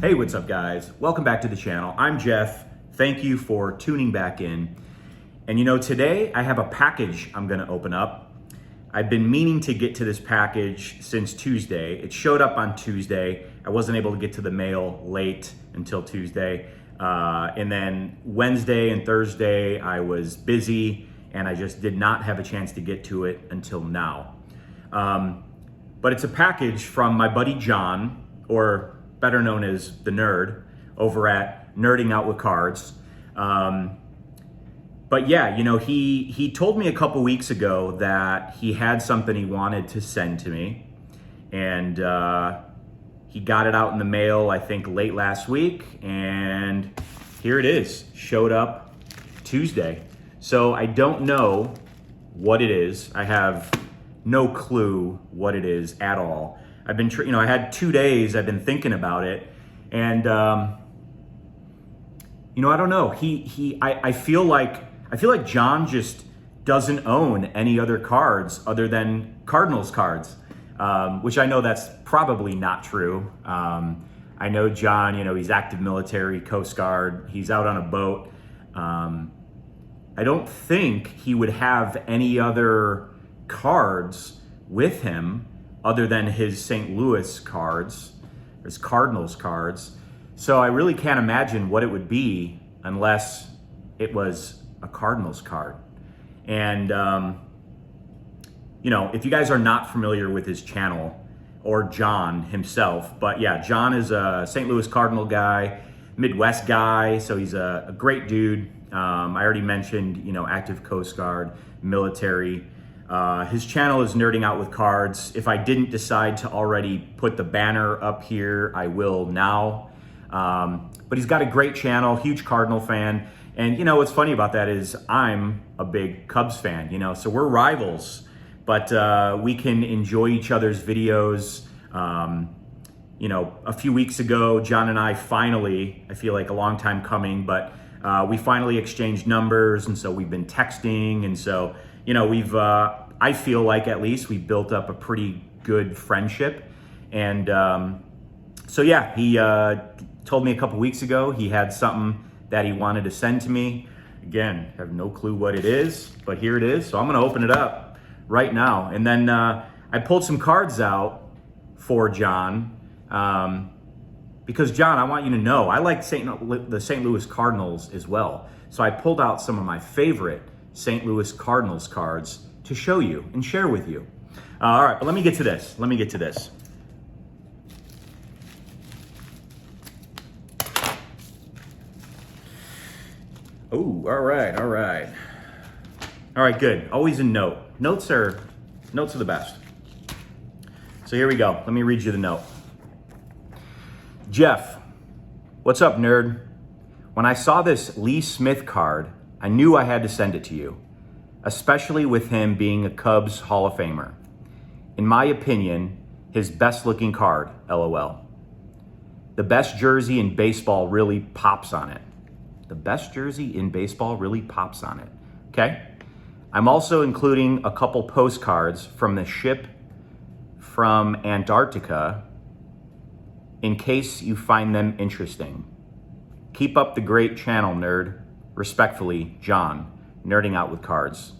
Hey, what's up guys? Welcome back to the channel. I'm Jeff. Thank you for tuning back in. And you know, today I have a package I'm gonna open up. I've been meaning to get to this package since Tuesday. It showed up on Tuesday. I wasn't able to get to the mail late until Tuesday. And then Wednesday and Thursday I was busy and I just did not have a chance to get to it until now. But it's a package from my buddy John, or better known as the Nerd, over at Nerding Out with Cards. But yeah, you know, he told me a couple weeks ago that he had something he wanted to send to me, and he got it out in the mail, I think late last week, and here it is, showed up Tuesday. So I don't know what it is. I have no clue what it is at all. I've been, I had 2 days, I've been thinking about it, and I don't know. I feel like John just doesn't own any other cards other than Cardinals cards, which I know that's probably not true. I know John, he's active military, Coast Guard, he's out on a boat. I don't think he would have any other cards with him other than his St. Louis cards, his Cardinals cards. So I really can't imagine what it would be unless it was a Cardinals card. And, if you guys are not familiar with his channel or John himself, but yeah, John is a St. Louis Cardinal guy, Midwest guy. So he's a great dude. I already mentioned, active Coast Guard, military. His channel is Nerding Out with Cards. If I didn't decide to already put the banner up here, I will now. But he's got a great channel, huge Cardinal fan. And what's funny about that is I'm a big Cubs fan, so we're rivals, but we can enjoy each other's videos. A few weeks ago, John and I finally, I feel like a long time coming, but we finally exchanged numbers, and so we've been texting, and so we've, I feel like at least we built up a pretty good friendship. And so yeah, he told me a couple weeks ago he had something that he wanted to send to me. Again, have no clue what it is, but here it is. So I'm gonna open it up right now. And then I pulled some cards out for John, because John, I want you to know, I like the St. Louis Cardinals as well. So I pulled out some of my favorite St. Louis Cardinals cards to show you and share with you. All right, but let me get to this. Oh, all right, good. Always a note. Notes are the best. So here we go. Let me read you the note. Jeff, what's up, nerd? When I saw this Lee Smith card, I knew I had to send it to you, especially with him being a Cubs Hall of Famer. In my opinion, his best looking card, LOL. The best jersey in baseball really pops on it. Okay? I'm also including a couple postcards from the ship from Antarctica in case you find them interesting. Keep up the great channel, nerd. Respectfully, John, Nerding Out with Cards.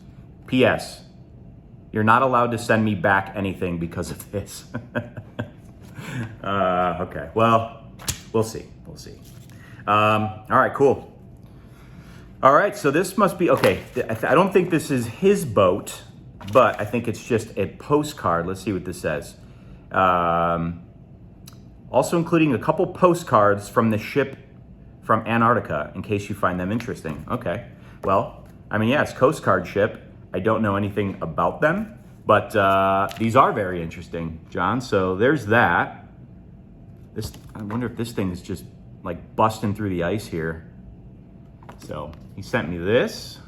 P.S. You're not allowed to send me back anything because of this. Okay, well, we'll see. All right, cool. All right, so this must be, okay, I don't think this is his boat, but I think it's just a postcard. Let's see what this says. Also including a couple postcards from the ship from Antarctica, in case you find them interesting. Okay, well, yeah, it's Coast Guard ship. I don't know anything about them, but these are very interesting, John. So there's that. I wonder if this thing is just like busting through the ice here. So he sent me this.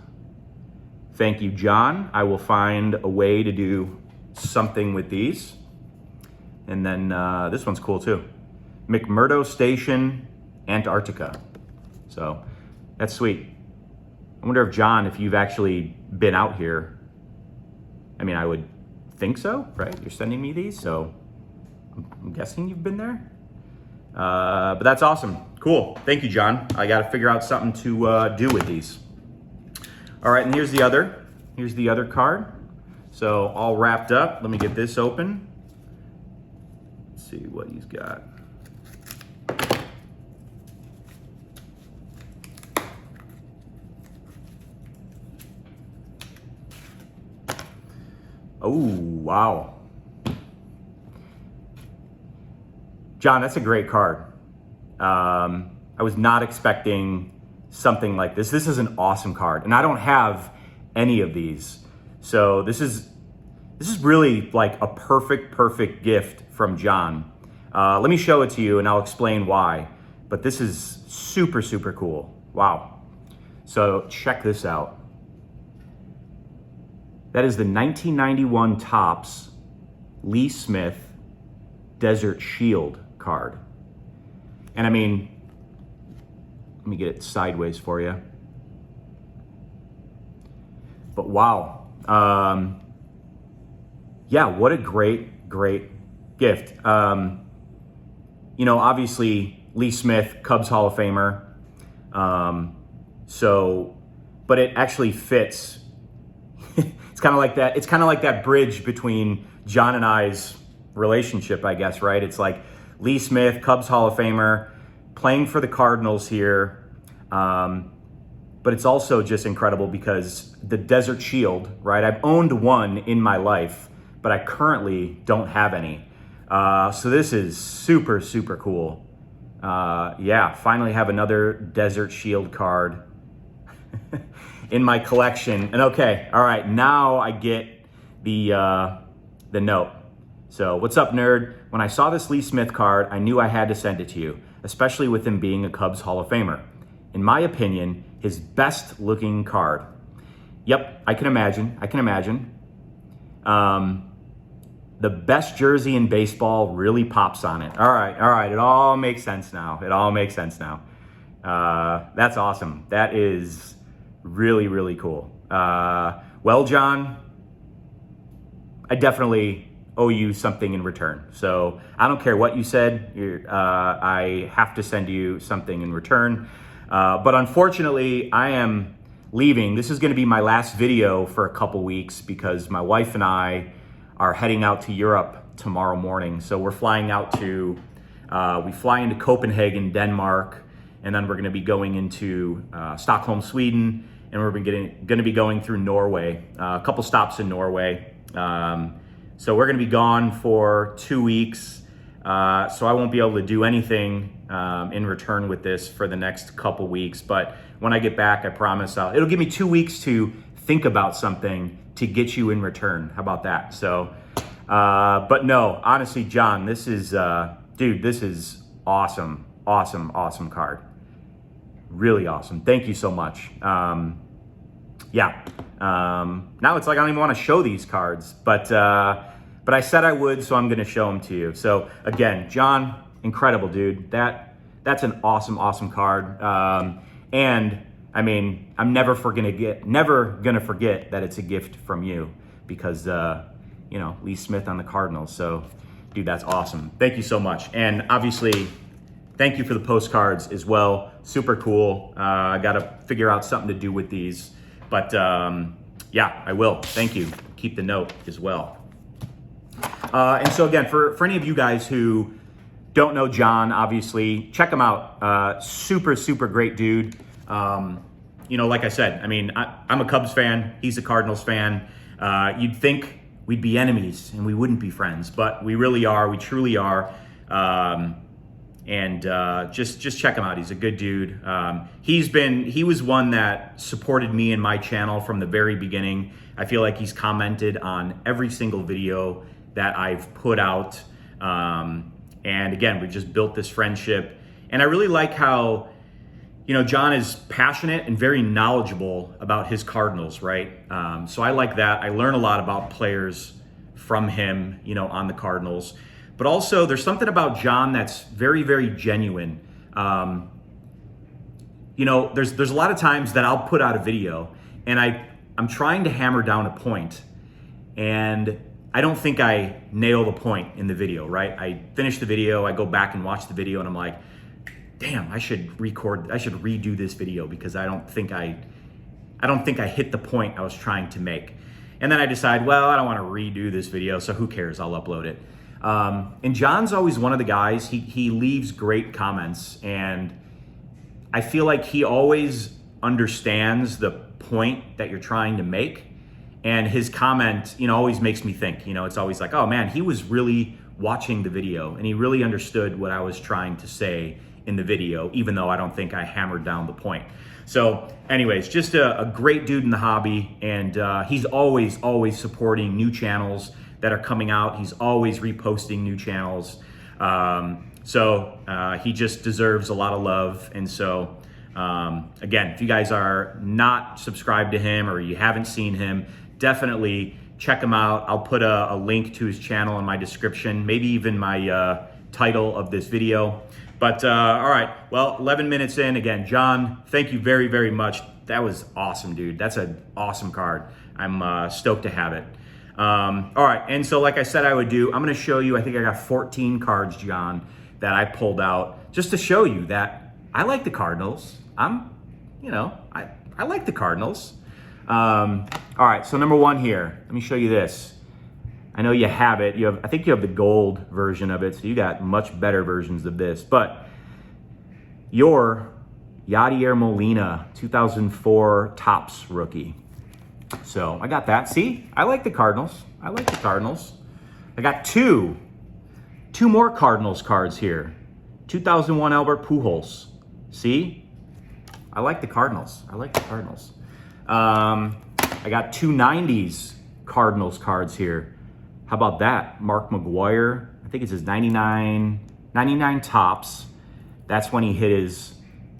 Thank you, John. I will find a way to do something with these. And then this one's cool too. McMurdo Station, Antarctica. So that's sweet. I wonder if John, if you've actually been out here. I would think so, right? You're sending me these, so I'm guessing you've been there. But that's awesome. Cool. Thank you, John. I got to figure out something to do with these. All right, and here's the other card. So all wrapped up. Let me get this open. Let's see what he's got. Oh, wow. John, that's a great card. I was not expecting something like this. This is an awesome card, and I don't have any of these. So this is really like a perfect gift from John. Let me show it to you and I'll explain why. But this is super cool. Wow. So check this out. That is the 1991 Topps Lee Smith Desert Shield card. And I mean, let me get it sideways for you. But wow. Yeah, what a great gift. You know, obviously Lee Smith, Cubs Hall of Famer. But it actually fits. It's kind of like that. It's kind of like that bridge between John and I's relationship, I guess, right? It's like Lee Smith, Cubs Hall of Famer, playing for the Cardinals here. But it's also just incredible because the Desert Shield, right? I've owned one in my life, but I currently don't have any. So this is super cool. Yeah, finally have another Desert Shield card in my collection. And okay, all right, now I get the note. So, what's up, nerd? When I saw this Lee Smith card, I knew I had to send it to you, especially with him being a Cubs Hall of Famer. In my opinion, his best looking card. Yep, I can imagine. The best jersey in baseball really pops on it. All right, it all makes sense now. That's awesome. That is really cool. Well, John, I definitely owe you something in return. So I don't care what you said. I have to send you something in return. But unfortunately, I am leaving. This is going to be my last video for a couple weeks because my wife and I are heading out to Europe tomorrow morning. So we're flying out to, we fly into Copenhagen, Denmark, and then we're going to be going into Stockholm, Sweden, and we're going to be going through Norway, a couple stops in Norway. So we're going to be gone for 2 weeks. So I won't be able to do anything in return with this for the next couple weeks. But when I get back, I promise it'll give me 2 weeks to think about something to get you in return. How about that? So, but no, honestly, John, this is, dude, this is awesome card. Really awesome. Thank you so much. Yeah. Now it's like I don't even want to show these cards, but I said I would, so I'm going to show them to you. So again, John, incredible, dude. That's an awesome card. And I mean, I'm never gonna forget that it's a gift from you because, you know, Lee Smith on the Cardinals. So, dude, that's awesome. Thank you so much. And obviously, thank you for the postcards as well. Super cool. I got to figure out something to do with these. But yeah, I will. Thank you. Keep the note as well. And so again, for any of you guys who don't know John, obviously, check him out. Super great dude. You know, like I said, I mean, I'm a Cubs fan. He's a Cardinals fan. You'd think we'd be enemies and we wouldn't be friends, but we really are. We truly are. And just check him out. He's a good dude. He was one that supported me and my channel from the very beginning. I feel like he's commented on every single video that I've put out. And again, we've just built this friendship. And I really like how, you know, John is passionate and very knowledgeable about his Cardinals, right? So I like that. I learn a lot about players from him, you know, on the Cardinals. But also, there's something about John that's very genuine. You know, there's a lot of times that I'll put out a video and I'm trying to hammer down a point, and I don't think I nail the point in the video, right? I finish the video, I go back and watch the video, and I'm like, damn, I should redo this video because I don't think I hit the point I was trying to make. And then I decide, well, I don't want to redo this video, so who cares? I'll upload it. And John's always one of the guys, he leaves great comments, and I feel like he always understands the point that you're trying to make. And his comment, always makes me think, it's always like, oh man, he was really watching the video and he really understood what I was trying to say in the video, even though I don't think I hammered down the point. So anyways, just a great dude in the hobby, and he's always supporting new channels that are coming out. He's always reposting new channels. So he just deserves a lot of love. And so again, if you guys are not subscribed to him or you haven't seen him, definitely check him out. I'll put a link to his channel in my description, maybe even my title of this video. But all right, well, 11 minutes in. Again, John, thank you very, very much. That was awesome, dude. That's an awesome card. I'm stoked to have it. All right, and so like I said I would do, I'm gonna show you, I think I got 14 cards, John, that I pulled out just to show you that I like the Cardinals. I like the Cardinals. All right, so number one here, let me show you this. I know you have it. I think you have the gold version of it, so you got much better versions of this. But your Yadier Molina 2004 Topps rookie. So I got that. See, I like the Cardinals. I got two more Cardinals cards here. 2001 Albert Pujols. See, I like the Cardinals. I got two 90s Cardinals cards here. How about that? Mark McGwire, I think it's his 99 Topps. That's when he hit his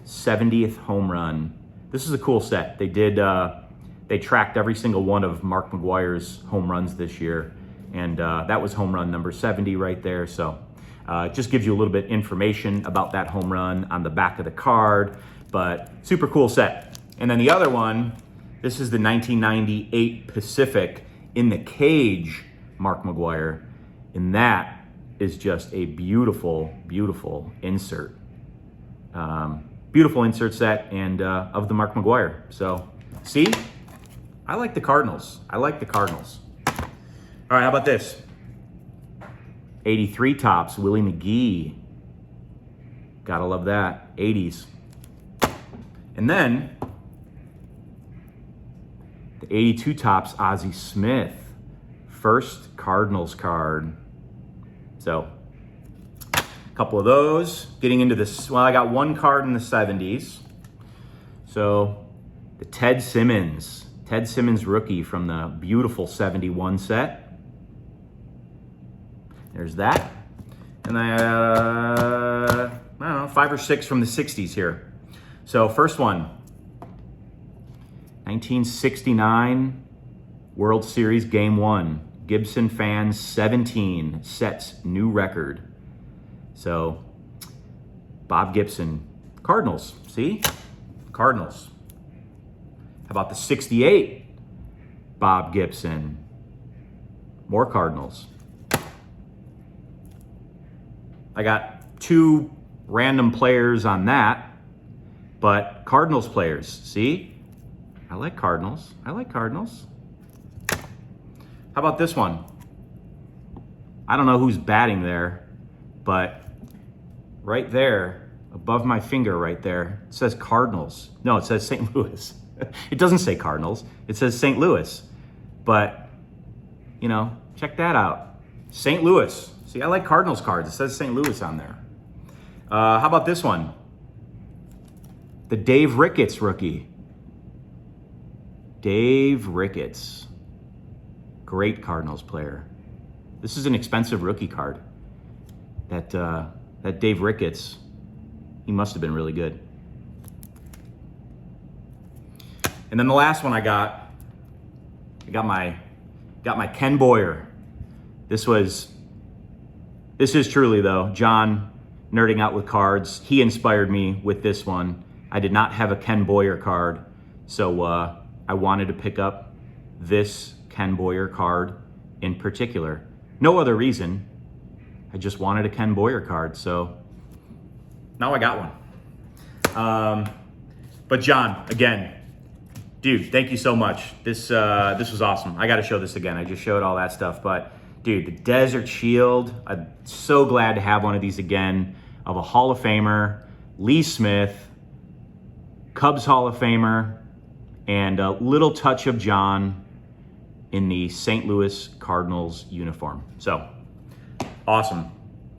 70th home run. This is a cool set. They tracked every single one of Mark McGwire's home runs this year. And that was home run number 70 right there. So it just gives you a little bit information about that home run on the back of the card, but super cool set. And then the other one, this is the 1998 Pacific in the cage Mark McGwire, and that is just a beautiful, beautiful insert. Beautiful insert set and of the Mark McGwire. So, see, I like the Cardinals. All right, how about this? 83 Topps, Willie McGee. Gotta love that, 80s. And then, the 82 Topps, Ozzie Smith. First Cardinals card. So, a couple of those. Getting into this, well, I got one card in the 70s. So, the Ted Simmons rookie from the beautiful 71 set. There's that. And I don't know, 5 or 6 from the 60s here. So, first one, 1969 World Series Game 1. Gibson fans 17 sets new record. So, Bob Gibson, Cardinals, see? Cardinals. How about the 68 Bob Gibson? More Cardinals. I got 2 random players on that, but Cardinals players, see? I like Cardinals. How about this one? I don't know who's batting there, but right there, above my finger right there, it says Cardinals. No, it says St. Louis. It doesn't say Cardinals, it says St. Louis. But, check that out. St. Louis. See, I like Cardinals cards. It says St. Louis on there. How about this one? The Dave Ricketts rookie. Dave Ricketts. Great Cardinals player. This is an expensive rookie card. That Dave Ricketts, he must have been really good. And then the last one I got my Ken Boyer. This is truly though, John nerding out with cards. He inspired me with this one. I did not have a Ken Boyer card, so I wanted to pick up this Ken Boyer card, in particular. No other reason. I just wanted a Ken Boyer card, so now I got one. But John, again, dude, thank you so much. This was awesome. I got to show this again. I just showed all that stuff, but dude, the Desert Shield, I'm so glad to have one of these again, of a Hall of Famer, Lee Smith, Cubs Hall of Famer, and a little touch of John in the St. Louis Cardinals uniform. So, awesome.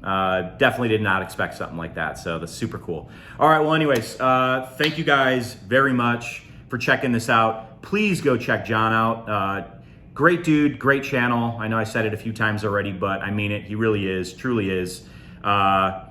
Definitely did not expect something like that, so that's super cool. All right, well, anyways, thank you guys very much for checking this out. Please go check John out. Great dude, great channel. I know I said it a few times already, but I mean it. He really is, truly is. Again,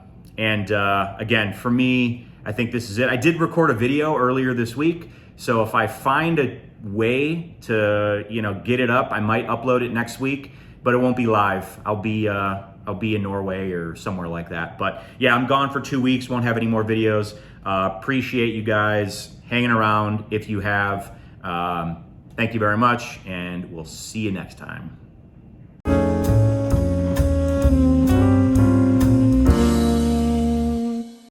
for me, I think this is it. I did record a video earlier this week, so if I find a way to, get it up, I might upload it next week, but it won't be live. I'll be in Norway or somewhere like that. But yeah, I'm gone for 2 weeks, won't have any more videos. Appreciate you guys hanging around if you have. Thank you very much, and we'll see you next time.